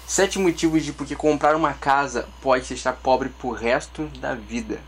7 motivos de por que comprar uma casa pode te deixar pobre pro resto da vida.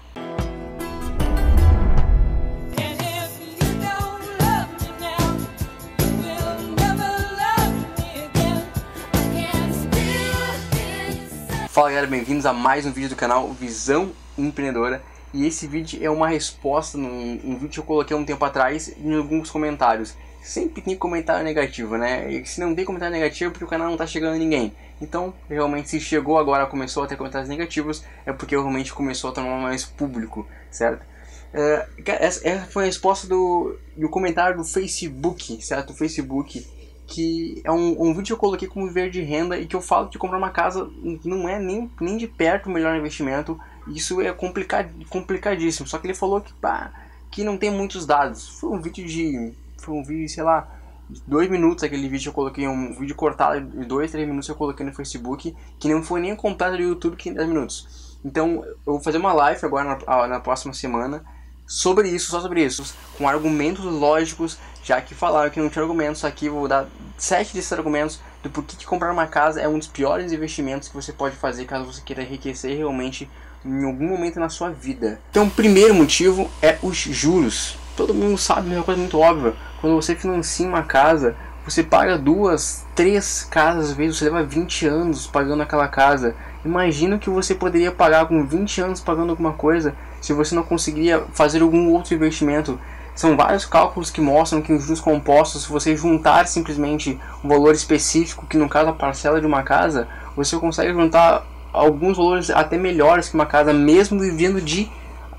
Fala galera, bem-vindos a mais um vídeo do canal Visão Empreendedora. E esse vídeo é uma resposta num vídeo que eu coloquei há um tempo atrás em alguns comentários. Sempre tem comentário negativo, né? E se não tem comentário negativo é porque o canal não tá chegando a ninguém. Então, realmente, se chegou agora, começou a ter comentários negativos, é porque realmente começou a tornar mais público, certo? Essa foi a resposta do comentário do Facebook, certo? O Facebook, que é um vídeo que eu coloquei como viver de renda e que eu falo que comprar uma casa não é nem de perto o melhor investimento. Isso é complicadíssimo. Só que ele falou que não tem muitos dados. Foi um vídeo, sei lá, 2 minutos aquele vídeo que eu coloquei, um vídeo cortado de 2, 3 minutos que eu coloquei no Facebook, que não foi nem completo do YouTube, que tem 10 minutos. Então eu vou fazer uma live agora na próxima semana sobre isso, só sobre isso, com argumentos lógicos, já que falaram que não tinha argumentos aqui, vou dar 7 desses argumentos do porquê que comprar uma casa é um dos piores investimentos que você pode fazer caso você queira enriquecer realmente em algum momento na sua vida. Então o primeiro motivo é os juros. Todo mundo sabe, é uma coisa muito óbvia. Quando você financia uma casa, você paga 2, 3 casas, às vezes você leva 20 anos pagando aquela casa. Imagina o que você poderia pagar com 20 anos pagando alguma coisa se você não conseguiria fazer algum outro investimento. São vários cálculos que mostram que os juros compostos, se você juntar simplesmente um valor específico, que no caso a parcela de uma casa, você consegue juntar alguns valores até melhores que uma casa, mesmo vivendo de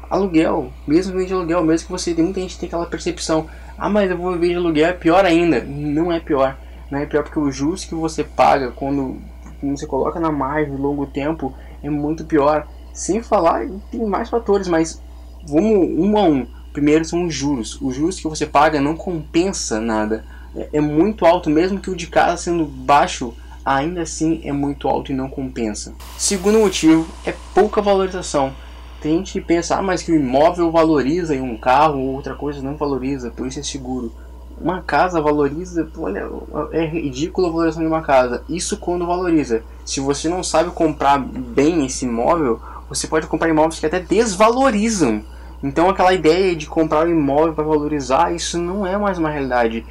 aluguel, mesmo que você, tem muita gente que tem aquela percepção, mas eu vou viver de aluguel, é pior ainda. Não é pior, não é pior, porque o juros que você paga quando você coloca na margem de longo tempo é muito pior. Sem falar, tem mais fatores, mas vamos um a um. Primeiro são os juros que você paga não compensa nada, é muito alto, mesmo que o de casa sendo baixo, ainda assim é muito alto e não compensa. Segundo motivo é pouca valorização. Tem gente que pensa, mas que o imóvel valoriza e um carro ou outra coisa não valoriza, por isso é seguro. Uma casa valoriza, olha, é ridícula a valorização de uma casa. Isso quando valoriza. Se você não sabe comprar bem esse imóvel, você pode comprar imóveis que até desvalorizam. Então aquela ideia de comprar um imóvel para valorizar, isso não é mais uma realidade.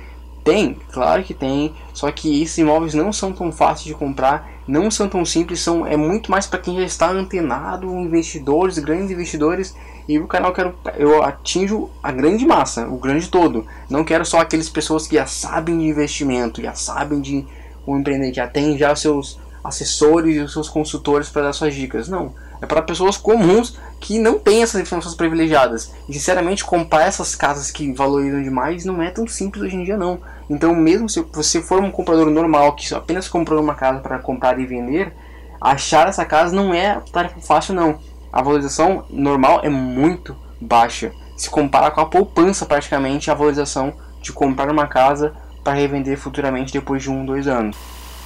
Tem, claro que tem, só que esses imóveis não são tão fáceis de comprar, não são tão simples, é muito mais para quem já está antenado, investidores, grandes investidores, e o canal eu atinjo a grande massa, o grande todo. Não quero só aquelas pessoas que já sabem de investimento, já sabem de empreender, já tem já seus assessores e os seus consultores para dar suas dicas. Não, é para pessoas comuns que não têm essas informações privilegiadas. E sinceramente, comprar essas casas que valorizam demais não é tão simples hoje em dia não. Então mesmo se você for um comprador normal que apenas comprou uma casa para comprar e vender, achar essa casa não é tarefa fácil não. A valorização normal é muito baixa. Se compara com a poupança praticamente, a valorização de comprar uma casa para revender futuramente depois de 1, 2 anos.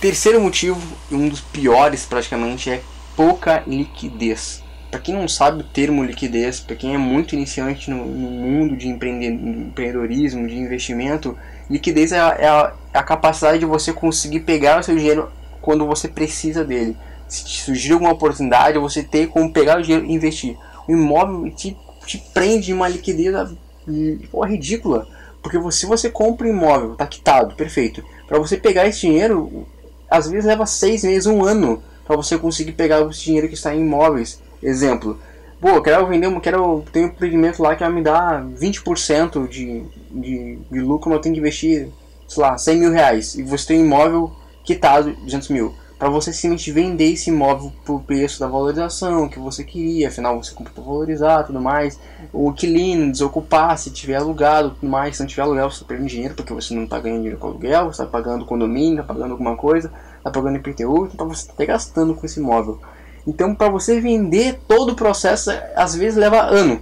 Terceiro motivo, e um dos piores praticamente, é pouca liquidez. Para quem não sabe o termo liquidez, para quem é muito iniciante no mundo de empreendedorismo, de investimento, liquidez é a capacidade de você conseguir pegar o seu dinheiro quando você precisa dele. Se surgir alguma oportunidade, você ter como pegar o dinheiro e investir. O imóvel te prende em uma liquidez ridícula, porque se você compra um imóvel, está quitado, perfeito. Para você pegar esse dinheiro, às vezes leva 6 meses, 1 ano, para você conseguir pegar esse dinheiro que está em imóveis. Exemplo, eu quero ter um empreendimento lá que vai me dar 20% de lucro, mas eu tenho que investir, sei lá, 100 mil reais, e você tem um imóvel quitado 200 mil. Para você simplesmente vender esse imóvel por preço da valorização que você queria, afinal você comprou para valorizar, tudo mais. O inquilino desocupar, se tiver alugado, tudo mais. Se não tiver aluguel, você está perdendo dinheiro porque você não está ganhando dinheiro com aluguel, você está pagando condomínio, está pagando alguma coisa, está pagando IPTU, então você está gastando com esse imóvel. Então para você vender todo o processo, às vezes leva ano.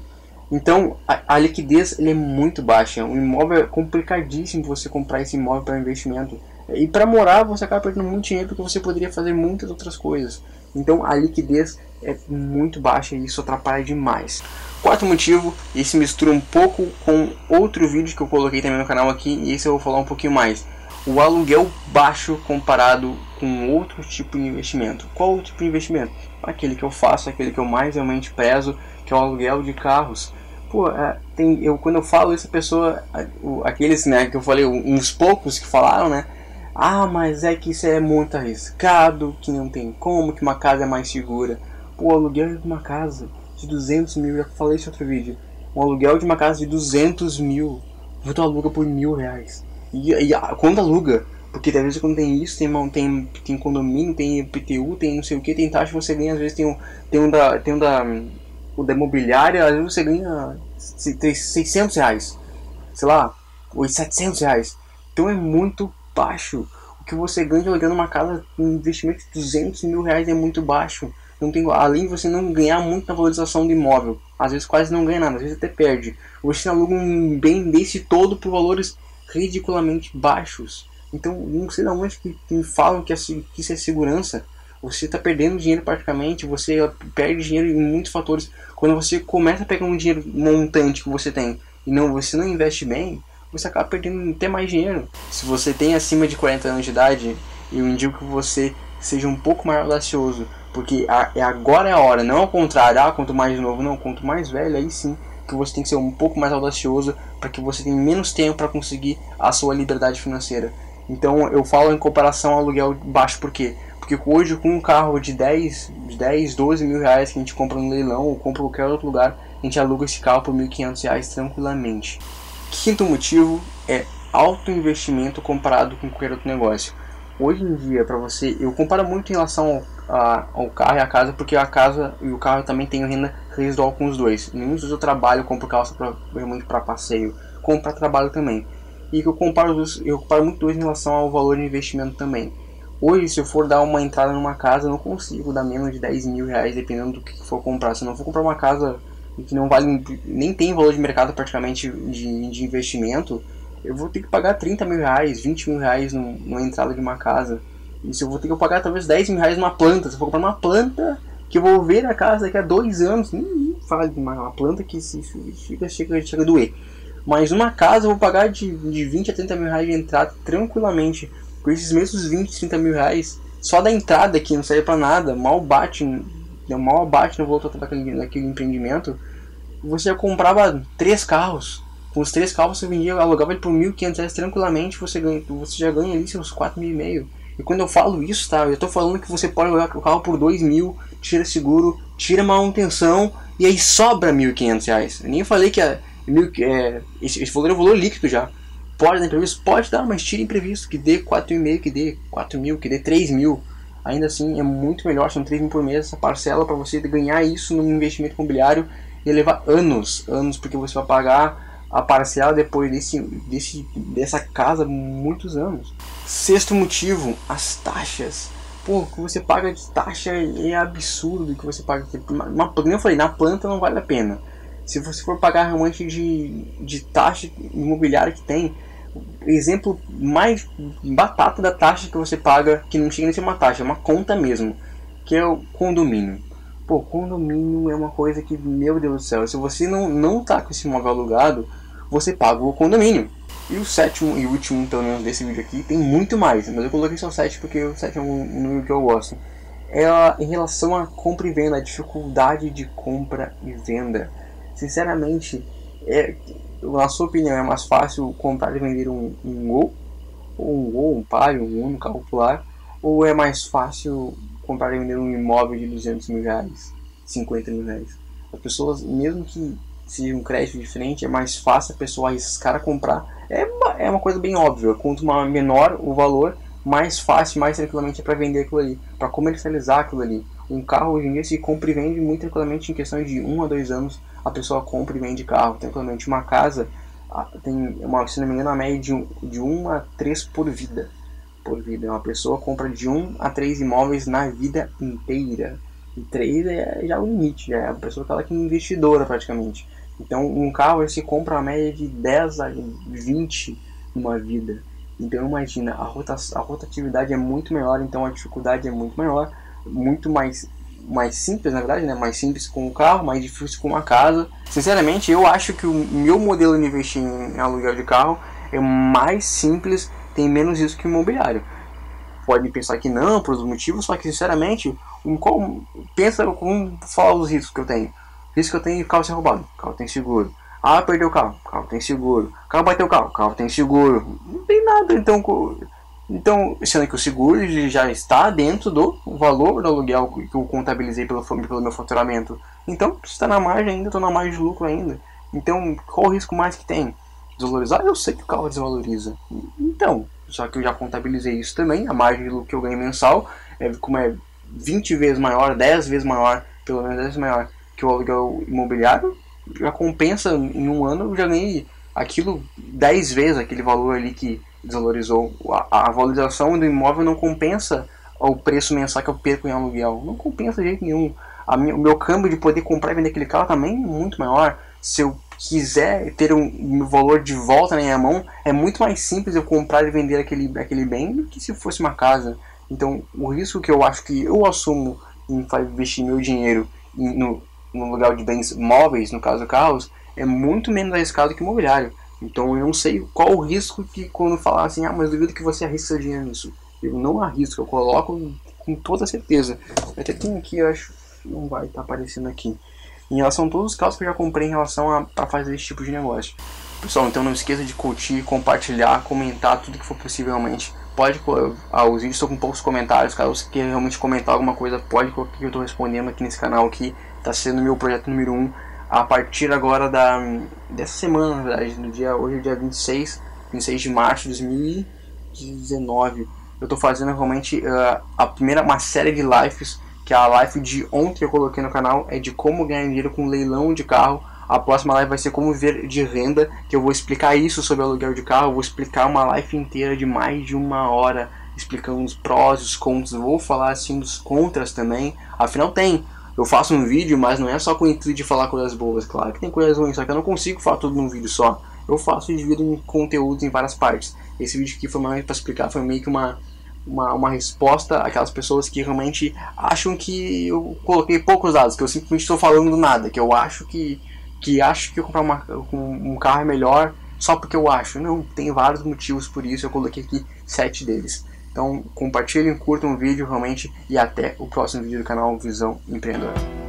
Então a liquidez é muito baixa. O imóvel é complicadíssimo você comprar esse imóvel para investimento. E para morar você acaba perdendo muito dinheiro porque você poderia fazer muitas outras coisas. Então a liquidez é muito baixa e isso atrapalha demais. Quarto motivo, esse mistura um pouco com outro vídeo que eu coloquei também no canal aqui, e esse eu vou falar um pouquinho mais. o aluguel baixo comparado com outro tipo de investimento. Qual o tipo de investimento? Aquele que eu faço, aquele que eu mais realmente prezo, que é o aluguel de carros. Pô, quando eu falo isso, a pessoa, aqueles, né, que eu falei, uns poucos que falaram, né? Ah, mas é que isso é muito arriscado, que não tem como, que uma casa é mais segura. Pô, o aluguel de uma casa de 200 mil, já falei isso em outro vídeo. Um aluguel de uma casa de 200 mil, tu aluga por R$1.000. Quando aluga, porque às vezes quando tem isso, tem condomínio, tem IPTU, tem não sei o que, tem taxa, você ganha, às vezes o da imobiliária, às vezes você ganha R$600, sei lá, ou R$700. Então é muito baixo. O que você ganha alugando uma casa, um investimento de R$200 mil é muito baixo. Não tem, além de você não ganhar muito na valorização do imóvel, às vezes quase não ganha nada, às vezes até perde. Você aluga um bem desse todo por valores ridiculamente baixos. Então, não sei de onde que me falam que isso é segurança. Você está perdendo dinheiro praticamente, você perde dinheiro em muitos fatores. Quando você começa a pegar um dinheiro montante que você tem e você não investe bem, você acaba perdendo até mais dinheiro. Se você tem acima de 40 anos de idade, eu indico que você seja um pouco mais audacioso, porque agora é a hora, não ao contrário, quanto mais novo, não, quanto mais velho, aí sim que você tem que ser um pouco mais audacioso, para que você tenha menos tempo para conseguir a sua liberdade financeira. Então eu falo em comparação ao aluguel baixo, por quê? Porque hoje com um carro de 10, 12 mil reais que a gente compra no leilão ou compra em qualquer outro lugar, a gente aluga esse carro por R$1.500 tranquilamente. Quinto motivo é alto investimento comparado com qualquer outro negócio. Hoje em dia, para você, eu comparo muito em relação ao carro e a casa, porque a casa e o carro também tem renda residual com os dois. Nenhum dos dois eu trabalho, compro calça realmente para passeio, compro para trabalho também. E eu comparo muito dois em relação ao valor de investimento também. Hoje, se eu for dar uma entrada numa casa, eu não consigo dar menos de R$10 mil, dependendo do que for comprar. Se eu não for comprar uma casa que não vale, nem tem valor de mercado praticamente de investimento, eu vou ter que pagar R$30 mil, R$20 mil numa entrada de uma casa. Isso eu vou ter que pagar talvez R$10 mil numa planta. Se eu for comprar uma planta que eu vou ver a casa daqui a 2 anos, nem fale uma planta que chega a doer. Mas uma casa eu vou pagar de 20 a 30 mil de entrada tranquilamente. Com esses mesmos 20, 30 mil só da entrada que não serve pra nada, mal bate no valor total daquele empreendimento. Você já comprava 3 carros. Com os 3 carros você alugava ele por R$1.500 tranquilamente, você já ganha ali seus R$4.500. E quando eu falo isso, tá, eu tô falando que você pode alugar o carro por R$2.000, tira seguro, tira manutenção e aí sobra R$1.500. Eu nem falei que esse valor é o valor líquido já. Pode dar imprevisto? Pode dar, mas tira imprevisto, que dê 4.500, que dê 4.000, que dê 3.000. Ainda assim é muito melhor, são 3.000 por mês essa parcela para você ganhar isso num investimento imobiliário e levar anos, porque você vai pagar a parcela depois dessa casa muitos anos. Sexto motivo, as taxas. Pô, o que você paga de taxa é absurdo, que você paga. Como eu falei, na planta não vale a pena. Se você for pagar realmente de taxa imobiliária que tem, exemplo mais batata da taxa que você paga, que não chega nem a ser uma taxa, é uma conta mesmo, que é o condomínio. Pô, condomínio é uma coisa que, meu Deus do céu, se você não tá com esse imóvel alugado, você paga o condomínio. E o sétimo e último, pelo menos desse vídeo aqui, tem muito mais, mas eu coloquei só 7 porque o 7 é um número que eu gosto. É em relação a compra e venda, a dificuldade de compra e venda. Sinceramente, na sua opinião, é mais fácil comprar e vender um Gol, um Palio, um Uno, carro popular, ou é mais fácil comprar e vender um imóvel de R$200 mil, R$50 mil? As pessoas, mesmo que seja um crédito diferente, é mais fácil a pessoa arriscar a comprar. É uma coisa bem óbvia, quanto menor o valor, mais fácil, mais tranquilamente é para vender aquilo ali, para comercializar aquilo ali. Um carro hoje em dia se compra e vende muito tranquilamente, em questão de 1 a 2 anos a pessoa compra e vende carro tranquilamente. Uma casa tem, se não me engano, a média de 1 a 3 por vida. Uma pessoa compra de 1 a 3 imóveis na vida inteira. E 3 é já o limite, já é a pessoa que ela é investidora praticamente. Então um carro se compra a média de 10 a 20 numa vida. Então imagina, a rotatividade é muito maior, então a dificuldade é muito maior, muito mais simples, na verdade, né? Mais simples com o carro, mais difícil com uma casa. Sinceramente, eu acho que o meu modelo de investir em aluguel de carro é mais simples tem menos risco que o imobiliário. Pode pensar que não, por outros motivos, só que sinceramente, pensa como falar os riscos que eu tenho. Risco que eu tenho: carro ser roubado, carro tem seguro. Ah, perdeu o carro, carro tem seguro. Carro bateu o carro, carro tem seguro. Não tem nada, então, sendo que o seguro ele já está dentro do valor do aluguel que eu contabilizei pelo meu faturamento. Então, se está na margem ainda, estou na margem de lucro ainda. Então, qual o risco mais que tem? Desvalorizar? Eu sei que o carro desvaloriza. Então, só que eu já contabilizei isso também. A margem de lucro que eu ganho mensal como é 20 vezes maior, 10 vezes maior, pelo menos 10 vezes maior que o aluguel imobiliário, já compensa. Em um ano eu já ganhei aquilo 10 vezes aquele valor ali que desvalorizou. A valorização do imóvel não compensa o preço mensal que eu perco em aluguel. Não compensa de jeito nenhum. O meu câmbio de poder comprar e vender aquele carro também é muito maior. Se eu quiser ter um valor de volta na minha mão, é muito mais simples eu comprar e vender aquele bem do que se fosse uma casa. Então, o risco que eu acho que eu assumo em investir meu dinheiro no lugar de bens móveis, no caso carros, é muito menos arriscado que imobiliário. Então, eu não sei qual o risco que quando falar assim, mas duvido que você arrisque seu dinheiro nisso. Eu não arrisco, eu coloco com toda certeza. Até tem aqui, eu acho, não vai estar aparecendo aqui, em relação a todos os carros que eu já comprei em relação a fazer esse tipo de negócio. Pessoal, então não esqueça de curtir, compartilhar, comentar tudo que for possível realmente. Os vídeos estão com poucos comentários, caso você queira realmente comentar alguma coisa, pode colocar que eu estou respondendo aqui nesse canal aqui. Está sendo meu projeto número 1. A partir agora dessa semana, na verdade, hoje é o dia 26 de março de 2019. Eu estou fazendo realmente uma série de lives, que a live de ontem que eu coloquei no canal é de como ganhar dinheiro com leilão de carro. A próxima live vai ser como viver de renda, que eu vou explicar isso sobre aluguel de carro. Eu vou explicar uma live inteira de mais de 1 hora, explicando os prós, os contras. Vou falar assim dos contras também. Afinal eu faço um vídeo, mas não é só com o intuito de falar coisas boas. Claro que tem coisas ruins, só que eu não consigo falar tudo num vídeo só. Eu faço e divido em conteúdos em várias partes. Esse vídeo aqui foi mais para explicar, foi meio que uma resposta àquelas pessoas que realmente acham que eu coloquei poucos dados, que eu simplesmente estou falando do nada, que eu acho que eu comprar um carro é melhor só porque eu acho. Não, tem vários motivos por isso, eu coloquei aqui 7 deles. Então compartilhem, curtam o vídeo realmente, e até o próximo vídeo do canal Visão Empreendedora.